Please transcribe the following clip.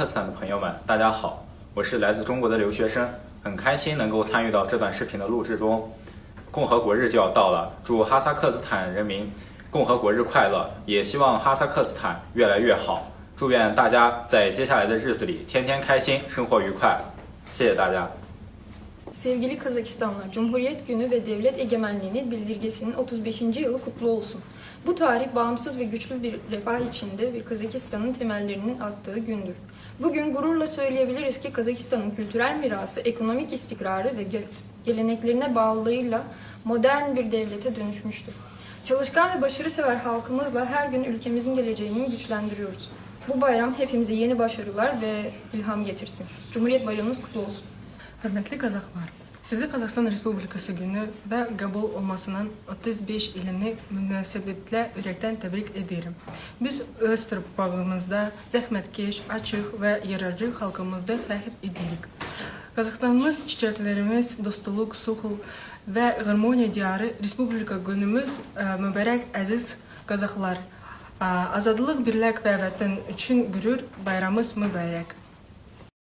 克斯坦的朋友们，大家好，我是来自中国的留学生，很开心能够参与到这段视频的录制中。共和国日就要到了，祝哈萨克斯坦人民共和国日快乐，也希望哈萨克斯坦越来越好。祝愿大家在接下来的日子里天天开心，生活愉快。谢谢大家。Sevgili Kazakistanlar, Cumhuriyet Günü ve Devlet Egemenliğinin Bildirgesi'nin 35. yılı kutlu olsun. Bu tarih bağımsız ve güçlü bir refah içinde bir Kazakistan'ın temellerinin attığı gündür. Bugün gururla söyleyebiliriz ki Kazakistan'ın kültürel mirası, ekonomik istikrarı ve geleneklerine bağlılığıyla modern bir devlete dönüşmüştür. Çalışkan ve başarısever halkımızla her gün ülkemizin geleceğini güçlendiriyoruz. Bu bayram hepimize yeni başarılar ve ilham getirsin. Cumhuriyet Bayramınız kutlu olsun. Hörmətli Qazaxlar, sizi Qazaxstan Respublikası günü və qəbul olmasının 35 ilini münasibətlə ürəkdən təbrik edirəm. Biz öz torpağımızda zəhmətkeş, açıq və yaradıcı xalqımızda fəxr edirik. Qazaxstanımız, çiçəklərimiz, dostluq, sulh və harmoniya diyarı Respublika günümüz mübarək əziz Qazaxlar. Azadlıq, birlik və vətən üçün qürur bayramımız mübarək.